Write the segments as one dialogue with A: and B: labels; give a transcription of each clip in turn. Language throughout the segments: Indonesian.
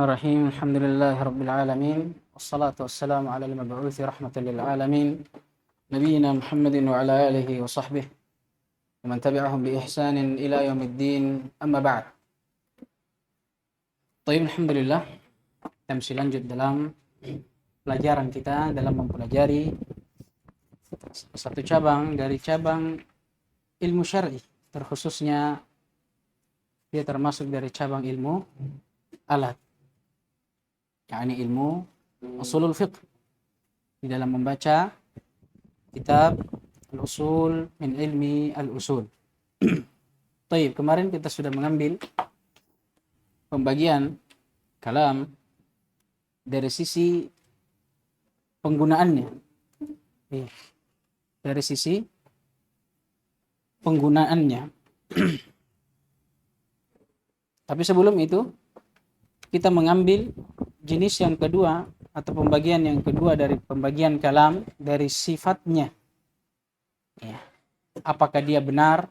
A: الرحيم الحمد لله رب العالمين والصلاة والسلام على المبعوث رحمة للعالمين نبينا محمد وعلى آله وصحبه ومن تبعهم بإحسان إلى يوم الدين أما بعد. طيب, alhamdulillah, kita masih lanjut dalam pelajaran kita dalam mempelajari satu cabang dari cabang ilmu syar'i, terkhususnya dia termasuk dari cabang ilmu alat, yakni ilmu usulul fiqh, di dalam membaca kitab al-usul min ilmi al-usul. Taib, kemarin kita sudah mengambil pembagian kalam dari sisi penggunaannya. Dari sisi penggunaannya. Tapi sebelum itu kita mengambil jenis yang kedua atau pembagian yang kedua dari pembagian kalam dari sifatnya. Apakah dia benar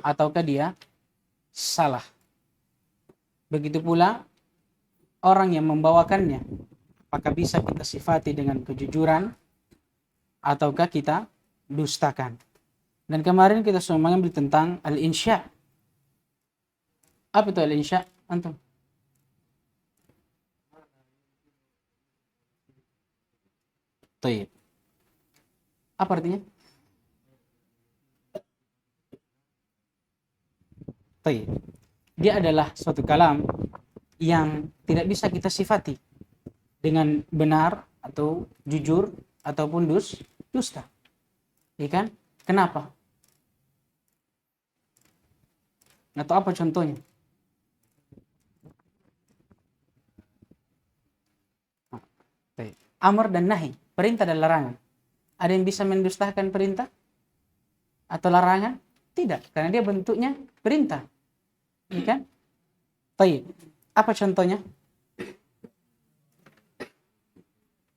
A: ataukah dia salah. Begitu pula orang yang membawakannya, apakah bisa kita sifati dengan kejujuran ataukah kita dustakan. Dan kemarin kita sudah mengambil tentang al-insya. Apa itu al-insya, antum? Taib. Apa artinya? Taib. Dia adalah suatu kalam yang tidak bisa kita sifati dengan benar atau jujur ataupun dusta. Ya kan? Kenapa? Atau apa contohnya? Amr dan nahi, perintah dan larangan. Ada yang bisa mendustakan perintah atau larangan? Tidak, karena dia bentuknya perintah. Ya kan? Baik. Apa contohnya?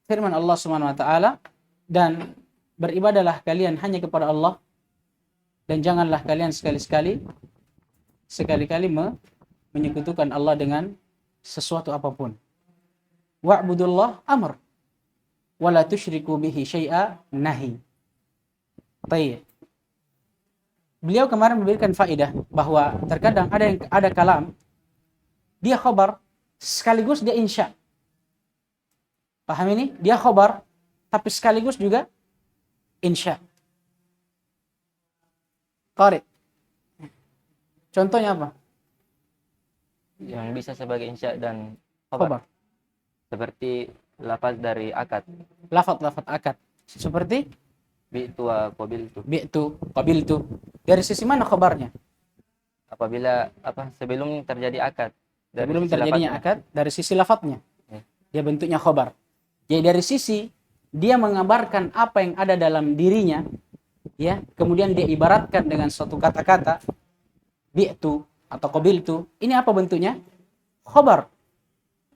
A: Firman Allah Subhanahu wa taala, dan beribadahlah kalian hanya kepada Allah dan janganlah kalian sekali-kali menyekutukan Allah dengan sesuatu apapun. Wa'budullah amr wala tusyriku bihi syai'a nahi. Baik. Beliau kemarin memberikan faedah bahwa terkadang ada kalam dia khabar sekaligus dia insya. Paham ini? Dia khabar tapi sekaligus juga insya. Qari. Contohnya apa?
B: Yang bisa sebagai insya dan khabar. Seperti lafaz dari akad.
A: Lafaz akad. Seperti
B: Bi'tu wa qabiltu.
A: Bi'tu, qabiltu. Dari sisi mana khabarnya?
B: Apabila sebelum terjadi akad.
A: Sebelum terjadinya akad, dari sisi lafaznya. Dia bentuknya khabar. Jadi dari sisi dia mengabarkan apa yang ada dalam dirinya, ya, kemudian dia ibaratkan dengan suatu kata-kata bi'tu atau qabiltu. Ini apa bentuknya? Khabar.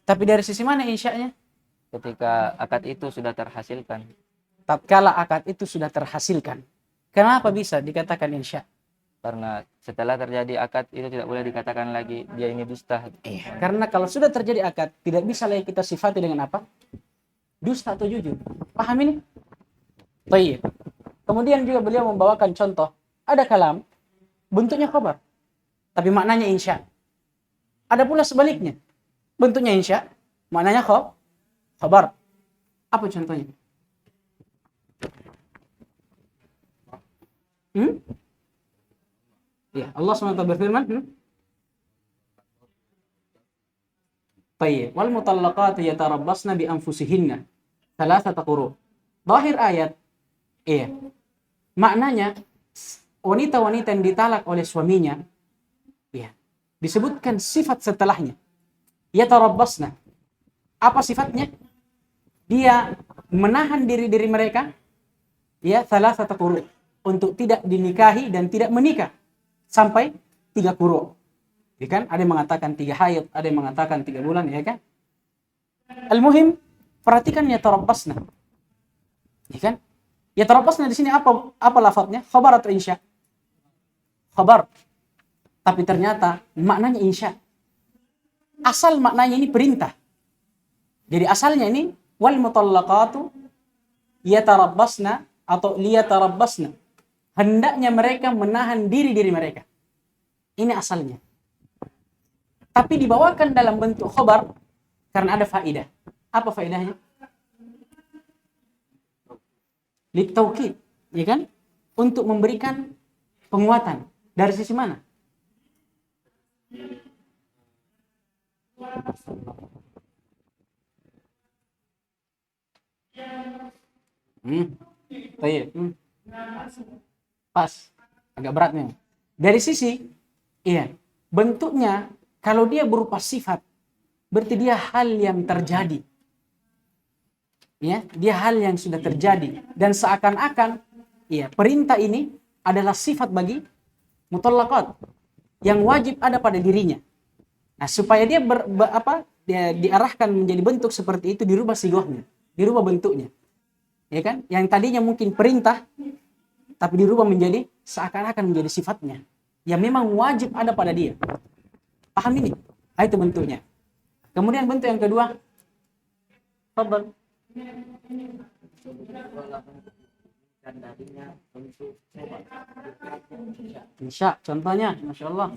A: Tapi dari sisi mana insya'nya?
B: Ketika akad itu sudah terhasilkan.
A: Tatkala akad itu sudah terhasilkan. Kenapa bisa dikatakan insya?
B: Karena setelah terjadi akad itu tidak boleh dikatakan lagi dia ini dusta.
A: Karena kalau sudah terjadi akad, tidak bisa lagi kita sifati dengan apa? Dusta atau jujur. Paham ini? Baik. Kemudian juga beliau membawakan contoh. Ada kalam, bentuknya khabar, tapi maknanya insya. Ada pula sebaliknya. Bentuknya insya, maknanya khabar. Apa contohnya? Ya, Allah SWT berfirman, Tayyib, wal mutallaqatu yatarabbasna bi anfusihinna thalathata quru'. Zahir ayat, maknanya wanita-wanita yang ditalak oleh suaminya, disebutkan sifat setelahnya. Yatarabbasna. Apa sifatnya? Dia menahan diri mereka, thalathata quru', untuk tidak dinikahi dan tidak menikah sampai 3 quru'. Ya kan? Ada yang mengatakan 3 haid, ada yang mengatakan 3 bulan, ya kan? Al-muhim, perhatikan yatarabbasna. Ya kan? Yatarabbasna di sini apa lafadznya? Khabar atau insya? Khabar. Tapi ternyata maknanya insya. asal maknanya ini perintah. Jadi asalnya ini wal mutallaqatu yatarabbasna atau liyatarabbasna. Hendaknya mereka menahan diri-diri mereka. Ini asalnya. Tapi dibawakan dalam bentuk khabar karena ada faedah. Apa faedahnya? Litaukid, ya kan? Untuk memberikan penguatan. Dari sisi mana? Baik. Pas. Agak beratnya. Dari sisi, iya, bentuknya kalau dia berupa sifat, berarti dia hal yang terjadi. Ya, dia hal yang sudah terjadi dan seakan-akan ya, perintah ini adalah sifat bagi mutallaqat yang wajib ada pada dirinya. Nah, supaya dia dia diarahkan menjadi bentuk seperti itu, dirubah sigohnya, dirubah bentuknya. Ya kan? Yang tadinya mungkin perintah tapi dirubah menjadi seakan-akan menjadi sifatnya yang memang wajib ada pada dia. Paham ini? Nah, itu bentuknya. Kemudian bentuk yang kedua, fadhal. Insya, contohnya, masya Allah.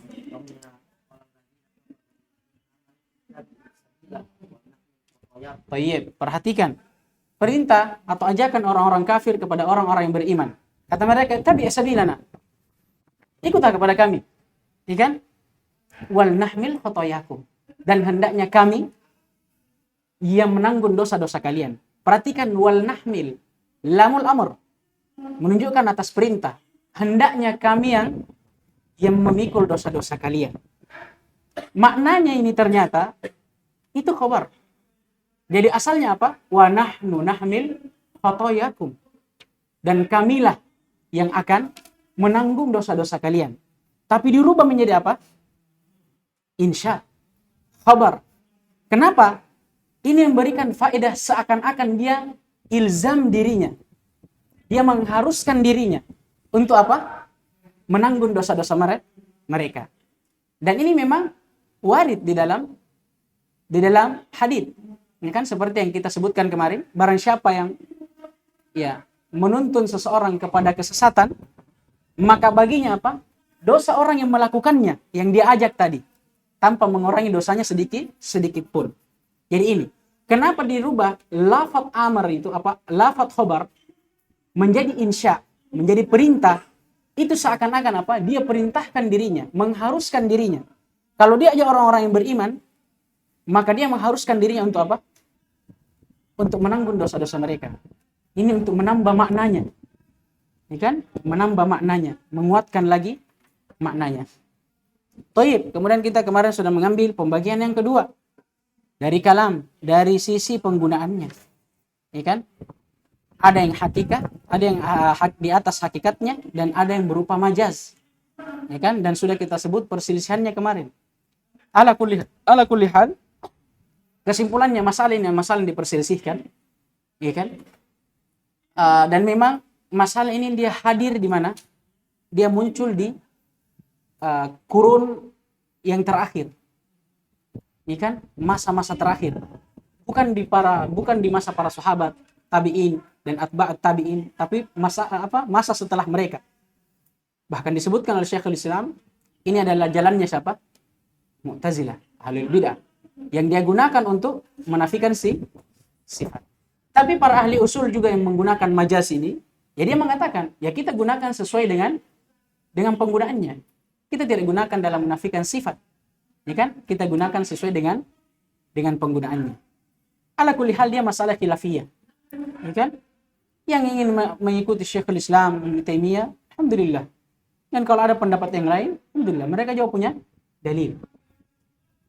A: Baik, perhatikan. Perintah atau ajakan orang-orang kafir kepada orang-orang yang beriman. Kata mereka, tabi' sabilana. Ikutlah kepada kami. Ya kan? Wal nahmil khotoyakum. Dan hendaknya kami yang menanggung dosa-dosa kalian. Perhatikan wal nahmil, lamul amr, menunjukkan atas perintah. Hendaknya kami yang memikul dosa-dosa kalian. Maknanya ini ternyata itu khabar. Jadi asalnya apa? Wa nahnu nahmil khotoyakum. Dan kamilah yang akan menanggung dosa-dosa kalian. Tapi dirubah menjadi apa? Insya. Khabar. Kenapa? Ini memberikan faedah seakan-akan dia ilzam dirinya. Dia mengharuskan dirinya. Untuk apa? Menanggung dosa-dosa mereka. Dan ini memang warid di dalam hadits. Ini kan seperti yang kita sebutkan kemarin. Barang siapa yang menuntun seseorang kepada kesesatan, maka baginya apa? Dosa orang yang melakukannya, yang dia ajak tadi, tanpa mengurangi dosanya sedikit pun. Jadi ini, kenapa dirubah lafaz amar itu lafaz khobar menjadi insya, menjadi perintah? Itu seakan-akan apa? Dia perintahkan dirinya, mengharuskan dirinya. Kalau dia ajak orang-orang yang beriman, maka dia mengharuskan dirinya untuk apa? Untuk menanggung dosa-dosa mereka. Ini untuk menambah maknanya. Ini kan? Menambah maknanya, menguatkan lagi maknanya. Taib. Kemudian kita kemarin sudah mengambil pembagian yang kedua dari kalam, dari sisi penggunaannya. Ya kan? Ada yang hakikat, ada yang di atas hakikatnya, dan ada yang berupa majaz. Ya kan? Dan sudah kita sebut perselisihannya kemarin. Ala kulli hal, kesimpulannya masalah yang diperselisihkan, ya kan? Dan memang masalah ini dia hadir di mana? Dia muncul di kurun yang terakhir, ya kan? Masa-masa terakhir, bukan di masa para sahabat, tabi'in dan atba'ut tabi'in, tapi masa setelah mereka. Bahkan disebutkan oleh Syekhul Islam, ini adalah jalannya siapa? Mu'tazilah, ahlul bidah, yang dia gunakan untuk menafikan sifat. Tapi para ahli usul juga yang menggunakan majaz ini, ya dia mengatakan, ya kita gunakan sesuai dengan penggunaannya. Kita tidak gunakan dalam menafikan sifat. Ya kan? Kita gunakan sesuai dengan penggunaannya. Ala kulli hal dia masalah khilafiyah. Ya kan? Yang ingin mengikuti Syekhul Islam Ibnu Taimiyah, alhamdulillah. Dan kalau ada pendapat yang lain, alhamdulillah, mereka juga punya dalil.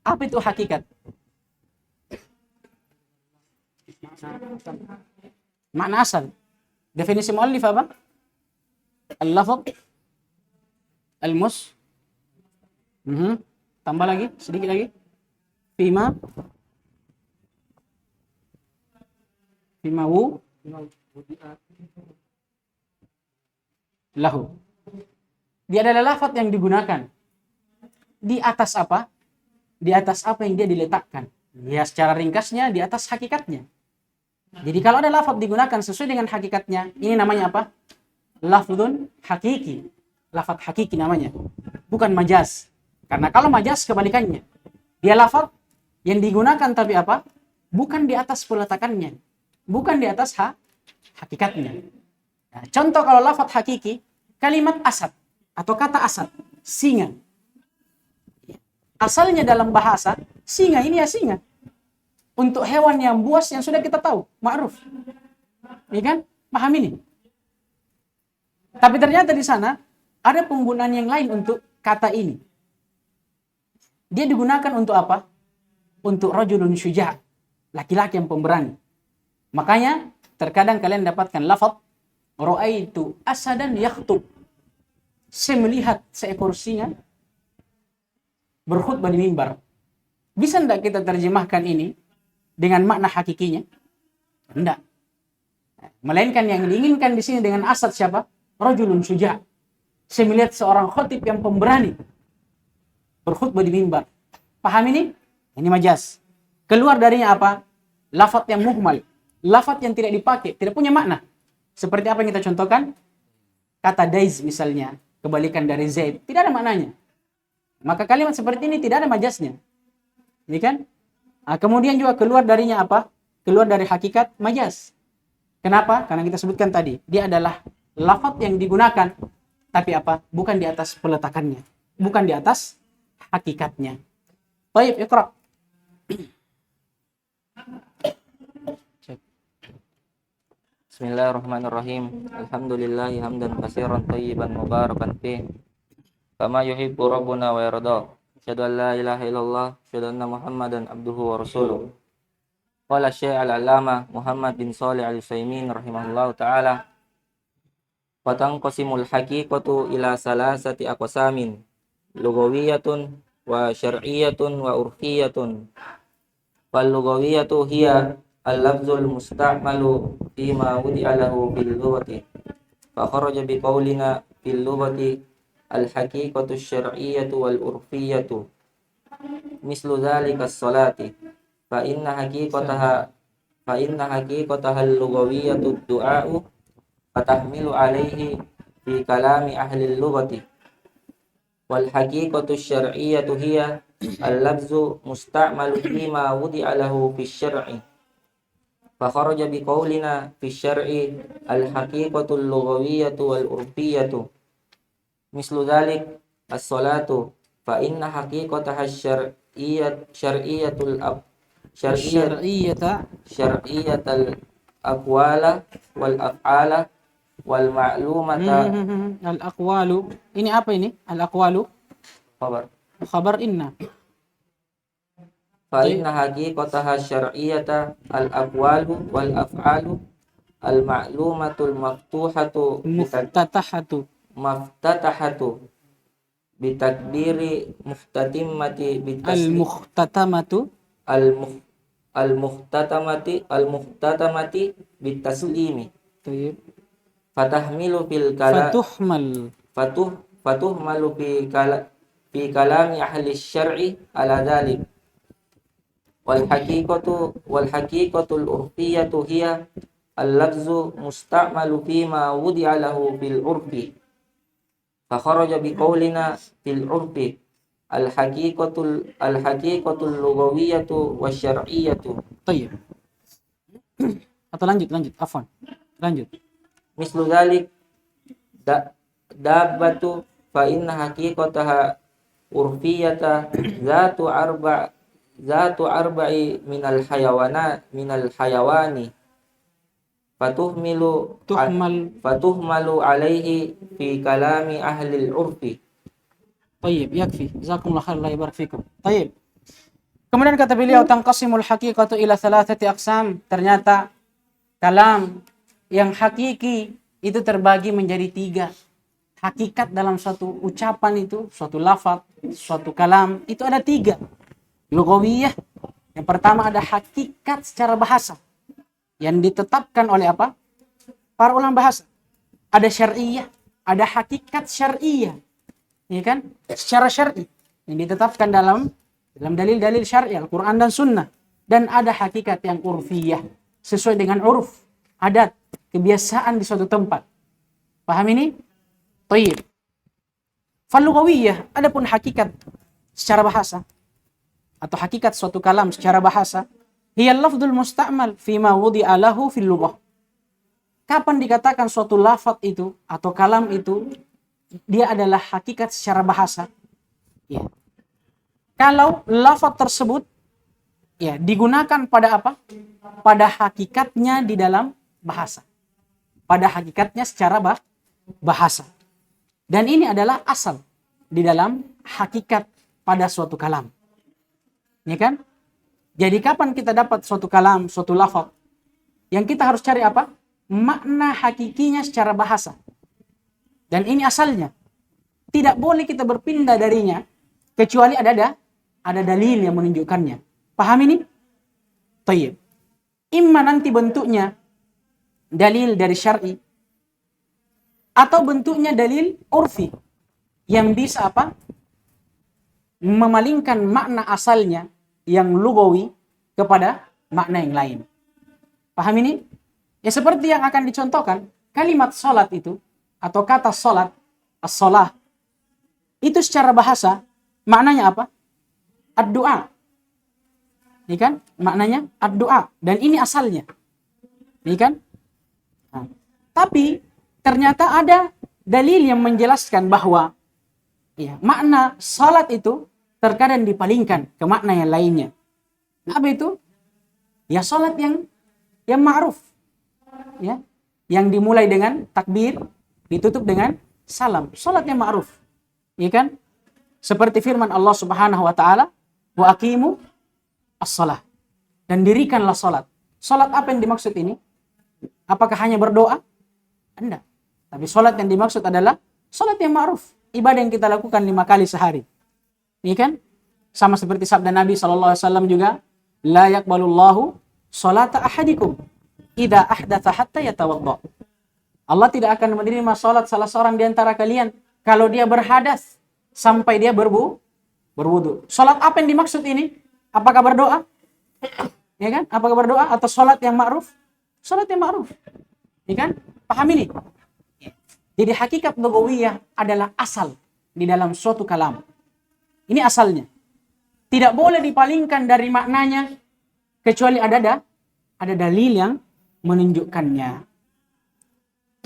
A: Apa itu hakikat? Makna asal. Definisi muallif apa? Al-lafz al-mus. Tambah lagi, sedikit lagi. Fima wu lahu. Dia adalah lafaz yang digunakan di atas apa? di atas apa yang dia diletakkan. Ya secara ringkasnya di atas hakikatnya. Jadi kalau ada lafaz digunakan sesuai dengan hakikatnya, ini namanya apa? Lafzun hakiki. Lafaz hakiki namanya. Bukan majaz. Karena kalau majaz kebalikannya. Dia lafaz yang digunakan tapi apa? Bukan di atas peletakannya. Bukan di atas hakikatnya. Nah, contoh kalau lafaz hakiki, kalimat asad atau kata asad, singa. Asalnya dalam bahasa, singa ini ya singa. Untuk hewan yang buas yang sudah kita tahu, ma'ruf. Iya kan? Paham ini? Tapi ternyata di sana ada penggunaan yang lain untuk kata ini. Dia digunakan untuk apa? Untuk rajulun syuja', laki-laki yang pemberani. Makanya terkadang kalian dapatkan lafaz ra'aitu asadan yakhtub. Saya melihat seekor singa berkhutbah di mimbar. Bisa enggak kita terjemahkan ini dengan makna hakikinya? Enggak. Melainkan yang diinginkan di sini dengan asad siapa? Rajulun syuja'. Saya melihat seorang khatib yang pemberani berkhutbah di mimbar. Paham ini? Ini majaz. Keluar darinya apa? Lafaz yang muhmal. Lafaz yang tidak dipakai, tidak punya makna. Seperti apa yang kita contohkan? Kata daiz misalnya, kebalikan dari zaid, tidak ada maknanya. Maka kalimat seperti ini tidak ada majaznya. Ini kan? Nah, kemudian juga keluar darinya apa? Keluar dari hakikat majaz. Kenapa? Karena kita sebutkan tadi, dia adalah lafaz yang digunakan, tapi apa? Bukan di atas peletakannya. Bukan di atas hakikatnya. Baik, iqra.
B: Bismillahirrahmanirrahim. Alhamdulillahi hamdan katsiran thayyiban mubarakan fih. Kama yuhibbu rabbuna wa yarda. Asyhadu an la ilaha illallah, asyhadu anna Muhammadan abduhu wa rasuluh. Qala Syekh al-Allamah Muhammad bin Shalih al-Utsaimin rahimahullahu taala. Wa tanqasimul haqiqatu ila salasati aqsamin. Lughawiyatun wa syar'iyyatun wa urfiyatun. Fal lughawiyatu hiya al-lafzul musta'malu fima wudi'a lahu bil lughati. Fa kharaja bi qaulina fil lughati al-haqiqatu asy-syar'iyyatu wal urfiyyatu. Mislu dzalika as-salati. Fa inna haqiqataha al-lughawiyyatu ad-du'a'u fatahmilu 'alaihi fi kalami ahli al-lughati. Wal haqiqatu asy-syar'iyyatu hiya al-lafzu musta'malu fima wudi'a lahu fi asy-syar'i. فخرج بقولنا في الشرع الحقيقة اللغوية والعرفية مثل ذلك الصلاة فإن حقيقتها شرعية الأقوال والأفعال والمعلومة.
A: الأقوال ini apa ini? Al-aqwalu khabar inna.
B: فإن حقيقتها الشرعية الأقوال والأفعال المعلومة مفتتحة بتكبير مختتمة المختتمة بالتسليم. فتحمل في الكلام فتهمل في كلام أهل الشرع على ذلك. والحقيقة العرفية هي اللفظ مستعمل فيما وضع له في العرف. فخرج بقولنا في العرف الحقيقة اللغوية والشرعية.
A: طيب. Atau lanjut, afwan. Lanjut.
B: مثل ذلك دابة فإن حقيقتها عرفية ذات أربع من الحيوان فتهمل عليه في كلام أهل العرف.
A: طيب يكفي جزاكم الله خير الله يبارك فيكم. طيب. Kemudian kata beliau tanqasimul haqiqatu ila thalathati aqsam. Ternyata kalam yang hakiki itu terbagi menjadi 3. Hakikat dalam suatu ucapan itu, suatu lafaz, suatu kalam itu ada 3. Lughawiyah, yang pertama ada hakikat secara bahasa yang ditetapkan oleh apa? Para ulama bahasa. Ada syar'iyah, ada hakikat syar'iyah. Ya kan? Secara syar'i yang ditetapkan dalam dalam dalil-dalil syar'i Al-Quran dan Sunnah. Dan ada hakikat yang urfiyah, sesuai dengan uruf, adat, kebiasaan di suatu tempat. Paham ini? Tayyib. Fal-lughawiyah, adapun hakikat secara bahasa atau hakikat suatu kalam secara bahasa, hiya lafdzul musta'mal fima wudi'a lahu fil lughah. Kapan dikatakan suatu lafaz itu atau kalam itu dia adalah hakikat secara bahasa? Ya. Kalau lafaz tersebut ya digunakan pada apa? Pada hakikatnya di dalam bahasa. Pada hakikatnya secara bahasa. Dan ini adalah asal di dalam hakikat pada suatu kalam. Ya kan? Jadi kapan kita dapat suatu kalam, suatu lafaz? Yang kita harus cari apa? Makna hakikinya secara bahasa. Dan ini asalnya. Tidak boleh kita berpindah darinya kecuali ada dalil yang menunjukkannya. Paham ini? Tayyib. Imma nanti bentuknya dalil dari syar'i atau bentuknya dalil urfi yang bisa apa? Memalingkan makna asalnya yang lugawi kepada makna yang lain. Paham ini? Ya seperti yang akan dicontohkan, kalimat salat itu atau kata salat, as-shalah, itu secara bahasa maknanya apa? Ad-du'a. Ini kan maknanya ad-du'a, dan ini asalnya. Ini kan? Nah, tapi ternyata ada dalil yang menjelaskan bahwa ya, makna salat itu terkadang dipalingkan ke makna yang lainnya. Apa itu? Ya salat yang ma'ruf. Ya, yang dimulai dengan takbir, ditutup dengan salam. Salat yang ma'ruf. Ya kan? Seperti firman Allah Subhanahu wa taala, "Wa aqimu as-shalah." Dan dirikanlah salat. Salat apa yang dimaksud ini? Apakah hanya berdoa? Tidak. Tapi salat yang dimaksud adalah salat yang ma'ruf, ibadah yang kita lakukan 5 kali sehari. Ini kan? Sama seperti sabda Nabi SAW juga, "La yaqbalullahu salata ahadikum idza ahdatsa hatta yatawadda." Allah tidak akan menerima salat salah seorang di antara kalian kalau dia berhadas sampai dia berwudu. Salat apa yang dimaksud ini? Apakah berdoa? Ya kan? Apakah berdoa atau salat yang ma'ruf? Salat yang ma'ruf. Ya kan? Paham ini? Jadi hakikat lughawiyah adalah asal di dalam suatu kalam. Ini asalnya. Tidak boleh dipalingkan dari maknanya kecuali ada dalil yang menunjukkannya.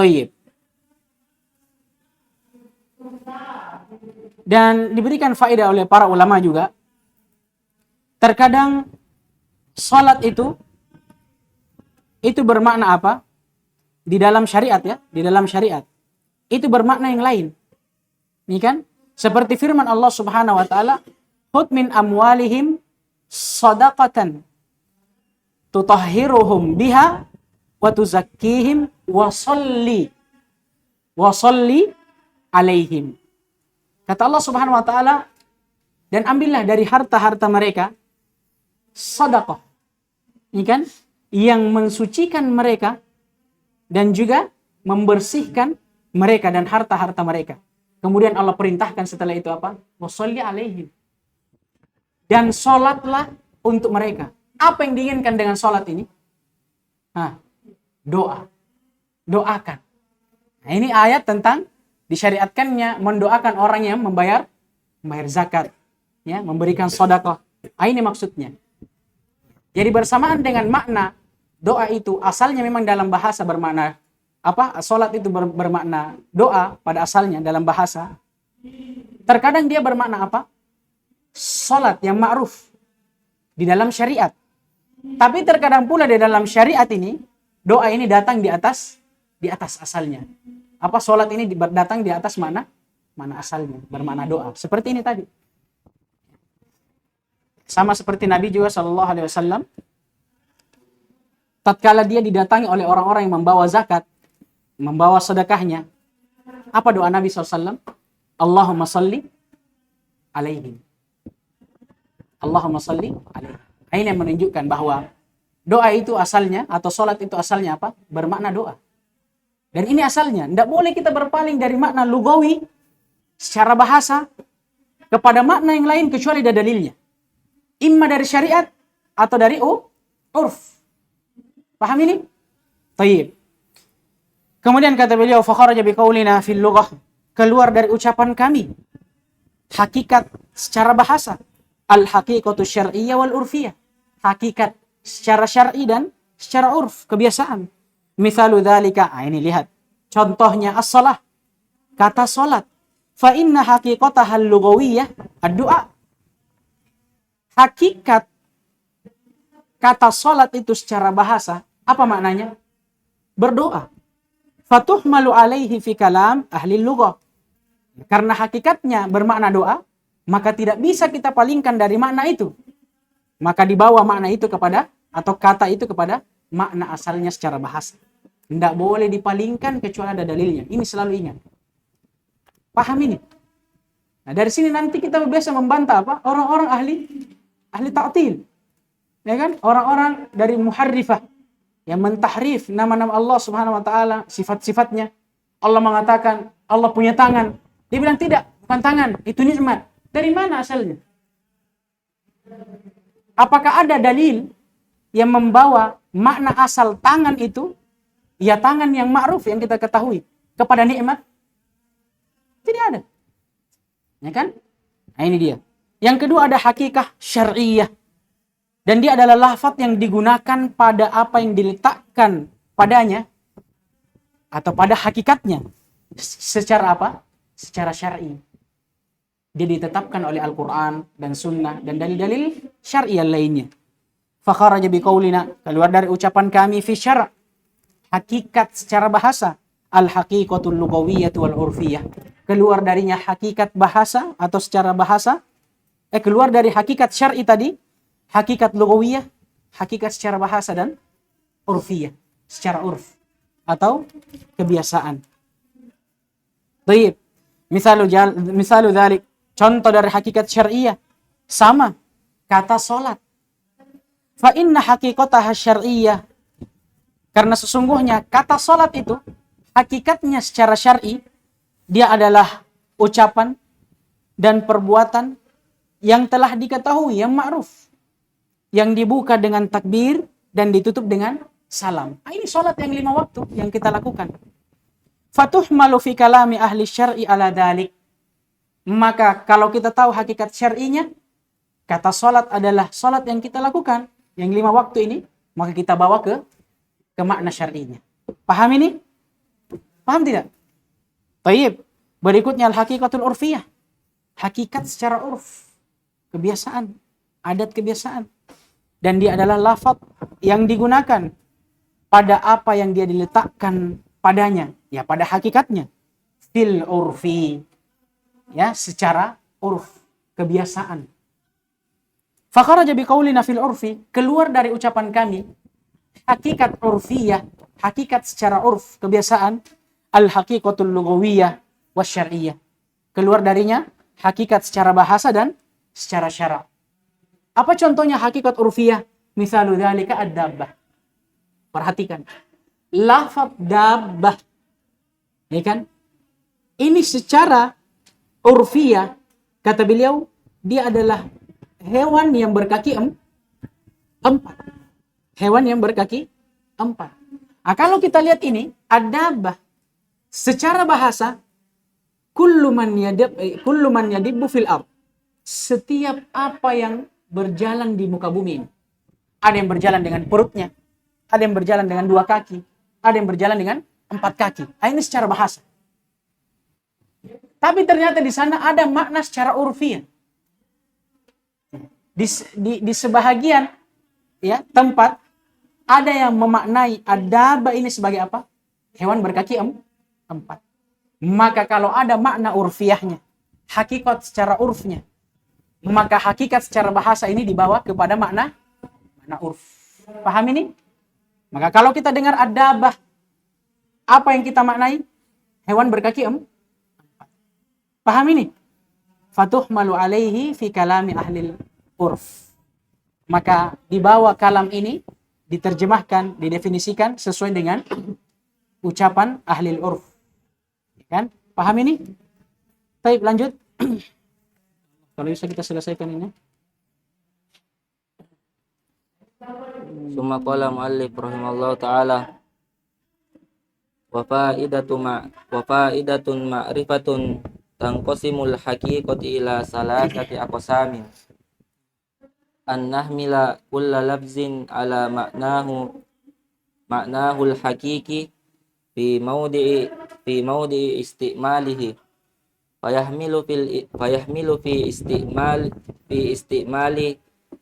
A: Thayyib. Dan diberikan faedah oleh para ulama juga. Terkadang salat itu bermakna apa? Di dalam syariat ya, di dalam syariat. Itu bermakna yang lain. Ini kan? Seperti firman Allah Subhanahu wa taala, "Khudh min amwalihim shadaqatan tutahhiruhum biha wa tuzakkihim wa sholli alaihim." Kata Allah Subhanahu wa taala, dan ambillah dari harta-harta mereka sedekah. Ini kan yang mensucikan mereka dan juga membersihkan mereka dan harta-harta mereka. Kemudian Allah perintahkan setelah itu apa? Washolli alaihim. Dan sholatlah untuk mereka. Apa yang diinginkan dengan sholat ini? Doa. Doakan. Nah, ini ayat tentang disyariatkannya mendoakan orang yang membayar zakat, ya, memberikan sedekah. Ini maksudnya. Jadi bersamaan dengan makna doa itu asalnya memang dalam bahasa bermakna apa? Salat itu bermakna doa pada asalnya dalam bahasa. Terkadang dia bermakna apa? Salat yang ma'ruf di dalam syariat. Tapi terkadang pula di dalam syariat ini doa ini datang di atas asalnya. Apa salat ini datang di atas mana asalnya, bermakna doa. Seperti ini tadi. Sama seperti Nabi juga sallallahu alaihi wasallam tatkala dia didatangi oleh orang-orang yang membawa zakat, membawa sedekahnya. Apa doa Nabi SAW? Allahumma salli alaihim. Allahumma salli alaihim. Ini yang menunjukkan bahwa doa itu asalnya, atau sholat itu asalnya apa? Bermakna doa. Dan ini asalnya. Tidak boleh kita berpaling dari makna lugawi secara bahasa kepada makna yang lain kecuali ada dalilnya. Imma dari syariat atau dari urf. Paham ini? Tayyib. Kemudian kata beliau, fakharaja biqaulina fil lughah, keluar dari ucapan kami hakikat secara bahasa, al haqiqatu syar'iyyah wal urfiyah, hakikat secara syar'i dan secara urf, kebiasaan. Misalu dzalika, ini lihat contohnya as-shalah, kata salat, fa inna haqiqataha al-lughawiyyah ad-du'a, hakikat kata salat itu secara bahasa apa maknanya? Berdoa. Fatuhmalu alaihi fi kalam ahli lughah. Karena hakikatnya bermakna doa, maka tidak bisa kita palingkan dari makna itu. Maka dibawa makna itu kepada, atau kata itu kepada makna asalnya secara bahasa. Tidak boleh dipalingkan kecuali ada dalilnya. Ini selalu ingat. Paham ini? Nah, dari sini nanti kita biasa membantah apa? Orang-orang ahli ta'til. Ya kan? Orang-orang dari muharrifah yang mentahrif nama-nama Allah Subhanahu wa taala, sifat-sifatnya. Allah mengatakan Allah punya tangan. Dia bilang tidak, bukan tangan, itu nikmat. Dari mana asalnya? Apakah ada dalil yang membawa makna asal tangan itu, ya tangan yang ma'ruf yang kita ketahui, kepada nikmat? Tidak ada. Ya kan? Nah, ini dia. Yang kedua ada hakikah syar'iyyah. Dan dia adalah lafaz yang digunakan pada apa yang diletakkan padanya atau pada hakikatnya. Secara apa? Secara syar'i. Dia ditetapkan oleh Al-Quran dan Sunnah dan dalil-dalil syar'i lainnya. Fakharaja biqaulina, keluar dari ucapan kami fi syara', hakikat secara bahasa, al-haqiqatul lughawiyyah wal urfiyah. Keluar darinya hakikat bahasa atau secara bahasa, keluar dari hakikat syar'i tadi, hakikat lughawiyah, hakikat secara bahasa dan urfiyah, secara urf atau kebiasaan. Baik. Misalu dzalik, contoh dari hakikat syar'iyah sama kata salat. Fa inna haqiqataha syar'iyyah, karena sesungguhnya kata salat itu hakikatnya secara syar'i dia adalah ucapan dan perbuatan yang telah diketahui, yang ma'ruf, yang dibuka dengan takbir dan ditutup dengan salam. Ini salat yang 5 waktu yang kita lakukan. Fatuhmalu fi kalami ahli syar'i ala dhalik. Maka kalau kita tahu hakikat syar'inya, kata salat adalah salat yang kita lakukan, yang 5 waktu ini, maka kita bawa ke makna syar'inya. Paham ini? Paham tidak? Baik. Berikutnya al-haqiqatul urfiyah. Hakikat secara urf, kebiasaan, adat kebiasaan. Dan dia adalah lafaz yang digunakan pada apa yang dia diletakkan padanya, ya pada hakikatnya, fil urfi, ya secara urf, kebiasaan. Fakharaja biqaulina fil urfi, keluar dari ucapan kami hakikat urfiyah, hakikat secara urf, kebiasaan, al haqiqatul lughawiyyah wasyar'iyyah. Keluar darinya hakikat secara bahasa dan secara syara'. Apa contohnya hakikat urfiyah? Misalu dzalika ad-dabbah. Perhatikan. Lafaz dabbah. Ya kan? Ini secara urfiyah, kata beliau, dia adalah hewan yang berkaki 4. Hewan yang berkaki 4. Nah, kalau kita lihat ini, ad-dabbah secara bahasa, kullu man yadibbu fil ard. Setiap apa yang berjalan di muka bumi ini. Ada yang berjalan dengan perutnya, ada yang berjalan dengan 2 kaki, ada yang berjalan dengan 4 kaki. Nah, ini secara bahasa. Tapi ternyata di sana ada makna secara urfiah. Di sebahagian ya tempat ada yang memaknai adaba ini sebagai apa? Hewan berkaki 4. Maka kalau ada makna urfiahnya, hakikat secara urfnya, maka hakikat secara bahasa ini dibawa kepada makna urf. Paham ini? Maka kalau kita dengar adabah, apa yang kita maknai? Hewan berkaki 4. Paham ini? Fatuhmalu alaihi fi kalami ahli urf. Maka dibawa kalam ini, diterjemahkan, didefinisikan sesuai dengan ucapan ahli urf. Kan? Paham ini? Baik, lanjut. Kalau bisa kita selesaikan ini.
B: Summa qala muallif rahimallahu ta'ala wa fa'idatun ma'rifatun tanqasimul haqiqati ila salasati aqsamin an nahmila kulla lafzin ala ma'nahul haqiqi fi mawdi'i istimalihi fayahmilu fi istimali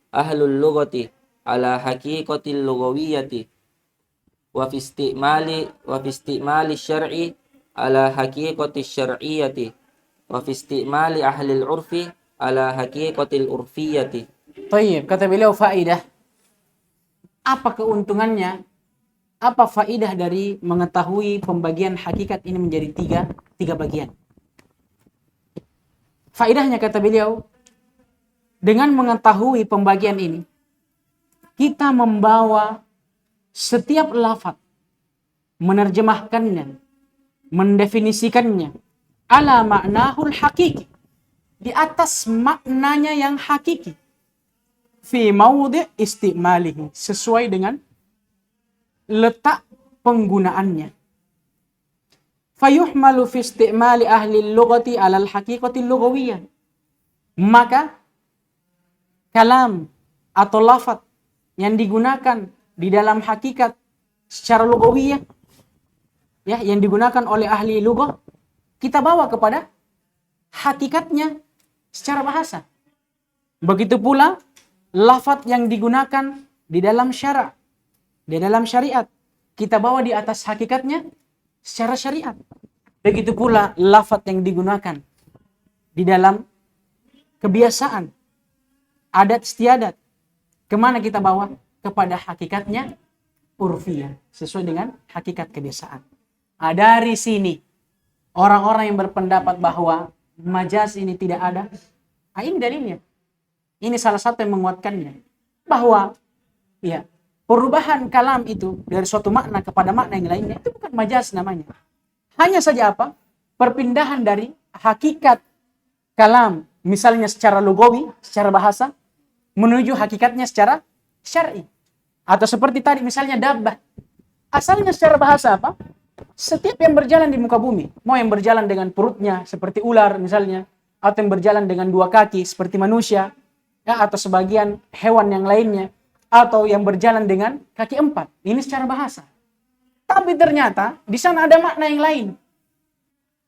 B: ahlul lughati ala haqiqatil lughawiyyati wa fi istimali syar'i ala haqiqati syar'iyyati wa fi istimali ahli al-urfi ala haqiqatil urfiyyati.
A: Tayyib, kata beliau faidah. Apa keuntungannya? Apa faidah dari mengetahui pembagian hakikat ini menjadi tiga bagian? Faidahnya kata beliau, dengan mengetahui pembagian ini, kita membawa setiap lafaz, menerjemahkannya, mendefinisikannya ala ma'nahul hakiki, di atas maknanya yang hakiki, fi maudi' istimalihi, sesuai dengan letak penggunaannya. Fayuhmalu fi istimali ahli lughati alal haqiqati lughawiyyah, maka kalam atau lafaz yang digunakan di dalam hakikat secara lughawiyah, ya, yang digunakan oleh ahli lughah, kita bawa kepada hakikatnya secara bahasa. Begitu pula lafaz yang digunakan di dalam syara', di dalam syariat, kita bawa di atas hakikatnya secara syariat. Begitu pula lafaz yang digunakan di dalam kebiasaan, adat istiadat, kemana kita bawa? Kepada hakikatnya urfiyah, sesuai dengan hakikat kebiasaan. Dari sini orang-orang yang berpendapat bahwa majaz ini tidak ada, ini dalilnya. Ini salah satu yang menguatkannya, bahwa ya, perubahan kalam itu dari suatu makna kepada makna yang lainnya itu bukan majaz namanya. Hanya saja apa? Perpindahan dari hakikat kalam, misalnya secara lugawi, secara bahasa, menuju hakikatnya secara syar'i. Atau seperti tadi misalnya dabbah. Asalnya secara bahasa apa? Setiap yang berjalan di muka bumi, mau yang berjalan dengan perutnya seperti ular misalnya, atau yang berjalan dengan dua kaki seperti manusia, ya, atau sebagian hewan yang lainnya, atau yang berjalan dengan kaki empat. Ini secara bahasa. Tapi ternyata di sana ada makna yang lain.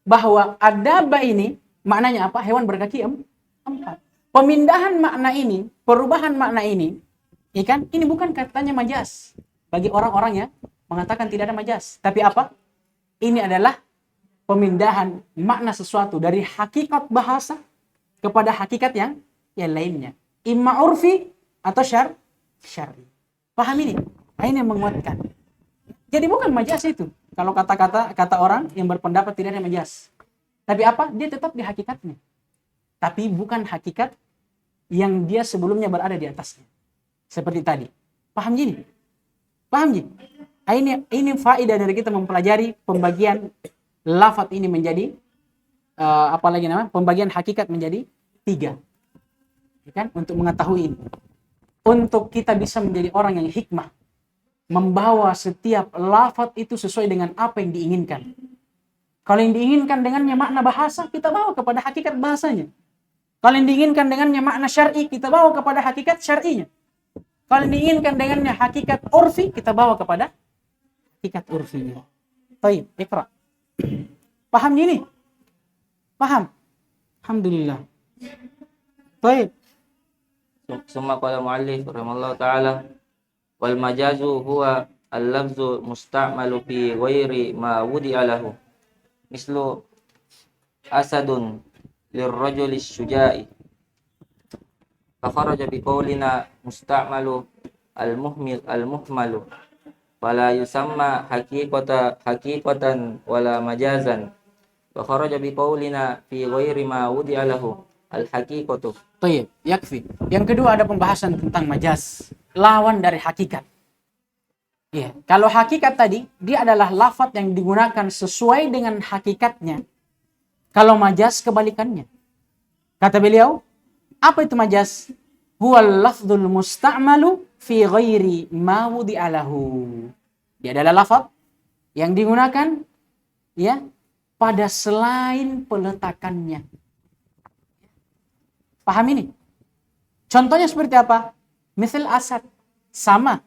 A: Bahwa adaba ini maknanya apa? Hewan berkaki empat. Pemindahan makna ini, perubahan makna ini, ya kan? Ini bukan katanya majaz. Bagi orang-orang yang mengatakan tidak ada majaz. Tapi apa? Ini adalah pemindahan makna sesuatu dari hakikat bahasa kepada hakikat yang lainnya. Imma urfi atau syar'i. Paham ini? Ini yang menguatkan. Jadi bukan majaz itu. Kalau kata orang yang berpendapat tidak ada majaz. Tapi apa? Dia tetap di hakikatnya. Tapi bukan hakikat yang dia sebelumnya berada di atasnya. Seperti tadi. Paham gini? Paham gini? Ini faedah dari kita mempelajari pembagian lafaz ini menjadi pembagian hakikat menjadi 3. Ya kan? Untuk mengetahui ini. Untuk kita bisa menjadi orang yang hikmah, membawa setiap lafaz itu sesuai dengan apa yang diinginkan. Kalau yang diinginkan dengannya makna bahasa, kita bawa kepada hakikat bahasanya. Kalau yang diinginkan dengannya makna syar'i, kita bawa kepada hakikat syar'inya. Kalau yang diinginkan dengannya hakikat urfi, kita bawa kepada hakikat urfinya. Baik, Iqra. Paham ini? Paham? Alhamdulillah. Baik.
B: Summa qala muallif rahimallahu ta'ala wal majazu huwa al-lafzu musta'malu fi ghairi ma wudi'a lahu mislu asadun lirrajuli syuja'i fa kharaja bi qawlina musta'malu al-muhmalu fala yusamma haqiqatan wala majazan wa kharaja bi qawlina fi ghairi ma wudi'a lahu al-haqiqatu.
A: Baik, yakfi. Yang kedua ada pembahasan tentang majaz, lawan dari hakikat. Ya, kalau hakikat tadi dia adalah lafaz yang digunakan sesuai dengan hakikatnya. Kalau majaz kebalikannya. Kata beliau, apa itu majaz? Huwal lafdzul musta'malu fi ghairi ma wudi'a lahu. Dia adalah lafaz yang digunakan ya pada selain peletakannya. Paham ini? Contohnya seperti apa? Misal asad. Sama.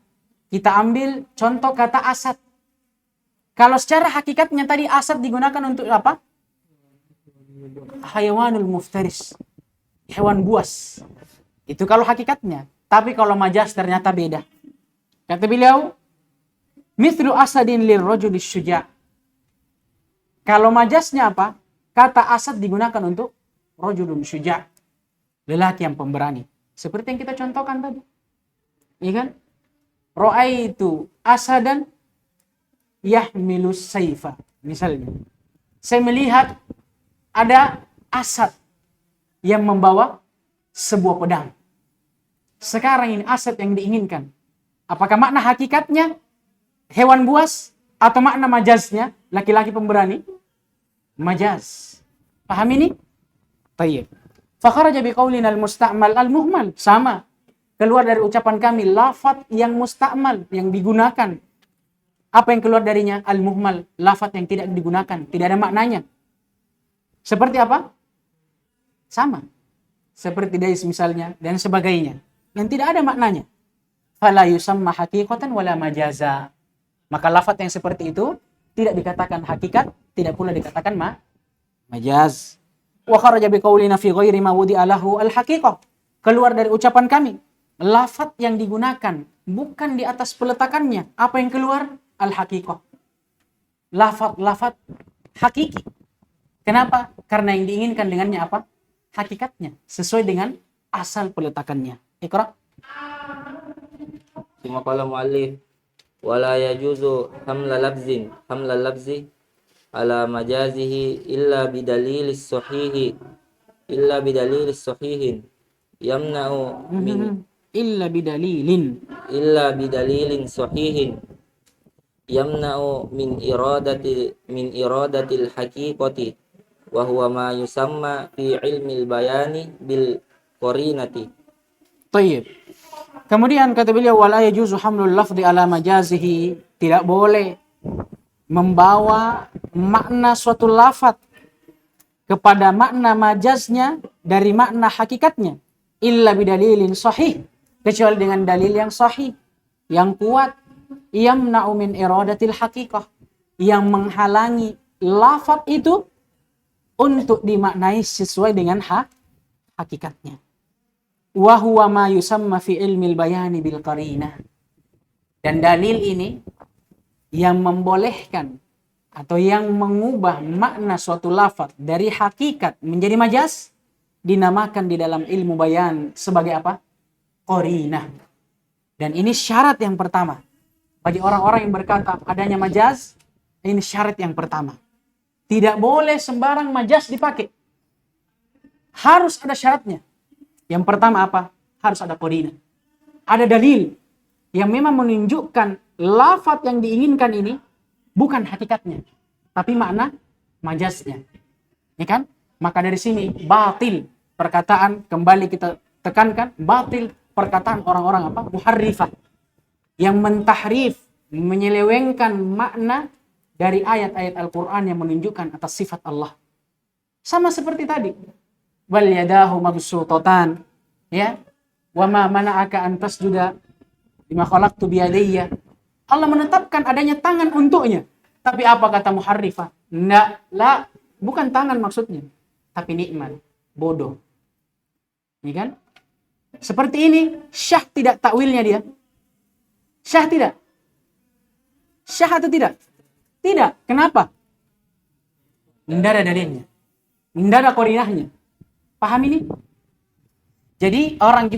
A: Kita ambil contoh kata asad. Kalau secara hakikatnya tadi asad digunakan untuk apa? Hayawanul muftaris. Hewan buas. Itu kalau hakikatnya. Tapi kalau majas ternyata beda. Kata beliau, mithlu asadin lirrajuli syuja'. Kalau majasnya apa? Kata asad digunakan untuk rajulun syuja'. Lelaki yang pemberani. Seperti yang kita contohkan tadi. Iya kan? Ra'aitu asadan yahmilus saifa. Misalnya. Saya melihat ada asad yang membawa sebuah pedang. Sekarang ini asad yang diinginkan. Apakah makna hakikatnya hewan buas atau makna majaznya laki-laki pemberani? Majaz. Paham ini? Tayyib. Fakharaja biqaulina al-musta'mal al-muhmal. Sama. Keluar dari ucapan kami lafaz yang musta'mal, yang digunakan. Apa yang keluar darinya? Al-muhmal, lafaz yang tidak digunakan, tidak ada maknanya. Seperti apa? Sama. Seperti dais misalnya dan sebagainya. Yang tidak ada maknanya. Fala yusamma haqiqatan wala majaza. Maka lafaz yang seperti itu tidak dikatakan hakikat, tidak pula dikatakan majaz. Wa kharaja biqaulina fi ghairi ma wudi'a lahu al-haqiqah. Keluar dari ucapan kami, lafaz yang digunakan bukan di atas peletakannya. Apa yang keluar? Al-haqiqah. Lafaz hakiki. Kenapa? Karena yang diinginkan dengannya apa? Hakikatnya. Sesuai dengan asal peletakannya. Iqra.
B: Suma qala mu'allif wala yajuzu hamla labzi ala majazihi illa bidalilis sahihin yamna'u min
A: illa
B: bidalilin sahihin yamna'u min iradatil haqiqati wa huwa ma yusamma fi ilmil bayani bil qarinati.
A: Tayyib. Kemudian kata beliau wala yajuzu hamlul lafzi ala majazihi, tidak boleh membawa makna suatu lafaz kepada makna majaznya dari makna hakikatnya illa bidalilin sahih, kecuali dengan dalil yang sahih, yang kuat, yamna'u min iradatil haqiqah, yang menghalangi lafaz itu untuk dimaknai sesuai dengan hakikatnya. Wa huwa ma yusamma fi ilmil bayani bil qarinah. Dan dalil ini yang membolehkan atau yang mengubah makna suatu lafaz dari hakikat menjadi majaz dinamakan di dalam ilmu bayan sebagai apa? Qarinah. Dan ini syarat yang pertama. Bagi orang-orang yang berkata adanya majaz, ini syarat yang pertama. Tidak boleh sembarang majaz dipakai. Harus ada syaratnya. Yang pertama apa? Harus ada qarinah. Ada dalil yang memang menunjukkan lafaz yang diinginkan ini bukan hakikatnya, tapi makna majaznya. Ya kan? Maka dari sini batil perkataan, kembali kita tekankan, batil perkataan orang-orang apa? Muharrifah. Yang mentahrif, menyelewengkan makna dari ayat-ayat Al-Quran yang menunjukkan atas sifat Allah. Sama seperti tadi. Wal yadahu mabsutatan, ya, wa ma mana'aka an tasjuda lima khalaqtu biyadayya. Allah menetapkan adanya tangan untuknya, tapi apa kata muharrifah? Bukan tangan maksudnya, tapi nikmat, bodoh. Ya kan? Seperti ini, syah tidak takwilnya dia. Syah tidak? Syah atau tidak? Tidak. Kenapa? Tidak ada dalilnya. Tidak ada qarinahnya. Paham ini? Jadi orang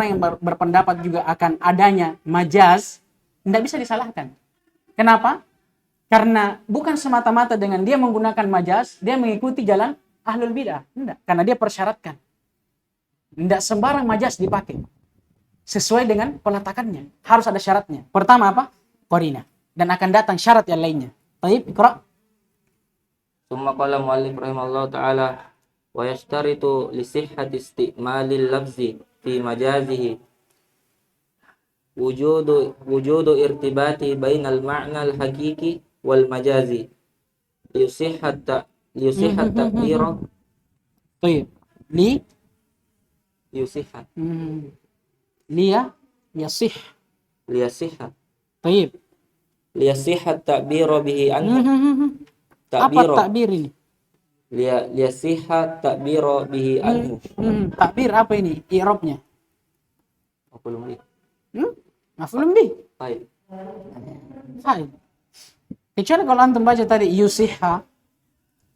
A: yang berpendapat juga akan adanya majaz tidak bisa disalahkan. Kenapa? Karena bukan semata-mata dengan dia menggunakan majaz dia mengikuti jalan ahlul bidah. Tidak, karena dia persyaratkan. Tidak sembarang majaz dipakai. Sesuai dengan peletakannya. Harus ada syaratnya. Pertama apa? Qarinah. Dan akan datang syarat yang lainnya. Baik, Iqra.
B: Summa qala mu'allif rahimallahu ta'ala wa yashtaritu li sihhati isti'malil lafzi fi majazihi wujudu irtibati bainal ma'na al-haqiqi wal majazi liyusihhat takbira
A: طيب li
B: liyusihhat
A: liya yasih.
B: liyasihhat
A: طيب
B: liyasihhat takbira bihi anhu
A: apa
B: takbira
A: takbir ini?
B: liyasihhat takbira bihi anhu.
A: Takbir apa ini i'rabnya?
B: Maf'ulun bih.
A: Maf'ulun bih.
B: Baik.
A: Fa'il. Kecuali kalau antum baca tadi yusihha,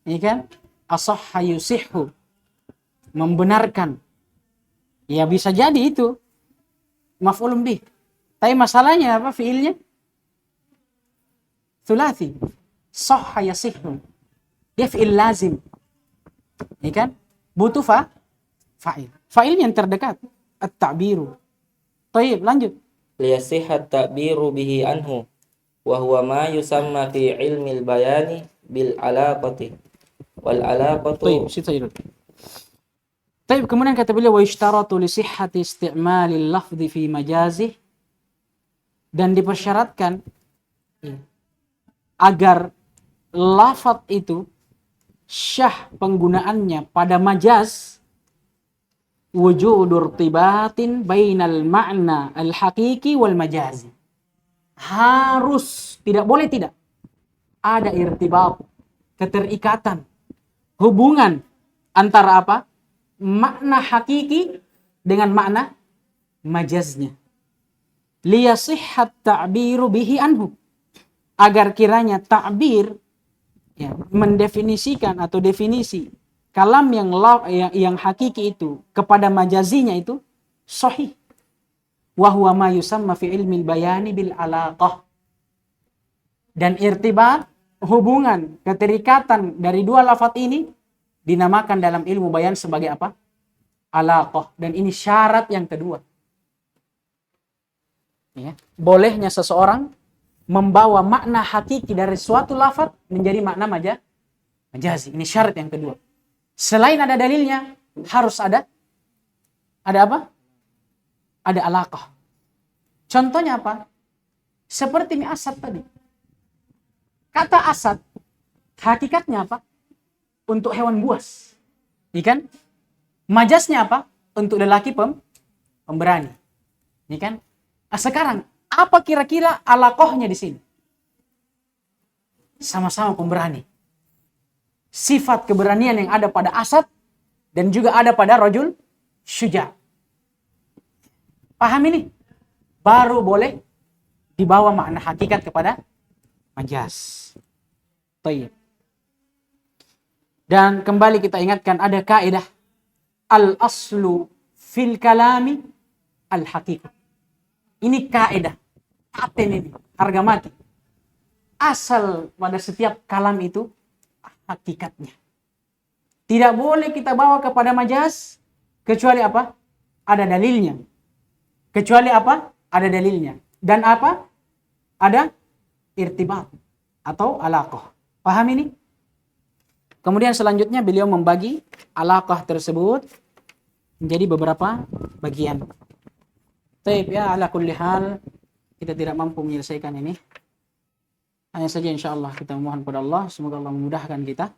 A: ini kan asahha yusihhu, membenarkan, ya bisa jadi itu maf'ulun bih. Tapi masalahnya apa fiilnya? Thulathi. Sahha yasihhu. Dia fiil lazim. Ini kan butuh fa'il. Fa'il yang terdekat at-ta'biru. Baik, lanjut.
B: Liyasihhat takbiru bihi anhu wa huwa ma yusamma fi ilmil bayani bil alaqati wal alaqatu.
A: طيب situ dulu. طيب kemudian kata beliau wa yushtaratu li sihhati isti'malil lafzi fi majazih, dan dipersyaratkan agar lafaz itu syah penggunaannya pada majaz wujudur irtibatin bainal ma'na al-haqiqi wal majazi. Harus, tidak boleh tidak ada irtibat, keterikatan, hubungan antara apa? Makna hakiki dengan makna majaznya. Liyasihhat ta'biru bihi anhu, agar kiranya ta'bir ya, mendefinisikan atau definisi kalam yang hakiki itu kepada majazinya itu sahih. Wa huwa ma yusamma fi ilmil bayani bil alaqah. Dan irtibat, hubungan, keterikatan dari dua lafaz ini dinamakan dalam ilmu bayan sebagai apa? Alaqah. Dan ini syarat yang kedua. Ya, bolehnya seseorang membawa makna hakiki dari suatu lafaz menjadi makna majazi. Ini syarat yang kedua. Selain ada dalilnya, harus ada apa? Ada alaqah. Contohnya apa? Seperti mi asad tadi. Kata asad, hakikatnya apa? Untuk hewan buas. Ini kan? Majaznya apa? Untuk lelaki pemberani. Ini kan? Sekarang, apa kira-kira alaqahnya di sini? Sama-sama pemberani. Sifat keberanian yang ada pada asad dan juga ada pada rajul syuja. Paham ini? Baru boleh dibawa makna hakikat kepada majaz. Baik. Dan kembali kita ingatkan ada kaidah al-aslu fil kalami al-haqiqah. Ini kaidah. Paten ini, harga mati. Asal pada setiap kalam itu hakikatnya. Tidak boleh kita bawa kepada majaz kecuali apa? Ada dalilnya. Kecuali apa? Ada dalilnya. Dan apa? Ada irtibat atau alaqah. Paham ini? Kemudian selanjutnya beliau membagi alaqah tersebut menjadi beberapa bagian. Taib ya, ala kulli hal kita tidak mampu menyelesaikan ini. Hanya saja insyaallah kita memohon kepada Allah, semoga Allah memudahkan kita.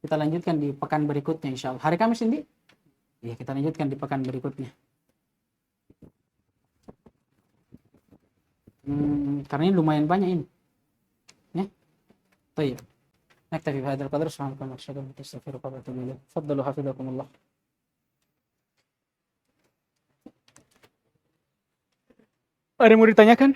A: Kita lanjutkan di pekan berikutnya insyaallah. Hari Kamis ini? Ya, kita lanjutkan di pekan berikutnya. Karena ini lumayan banyak ini. Ya. Baik. Naktafi bi hadzal qadar, subhanallahi wa bihamdihi, astaghfiruka wa atubu ilaik. Faddalu hafizakumullah. Ada yang mau ditanyakan?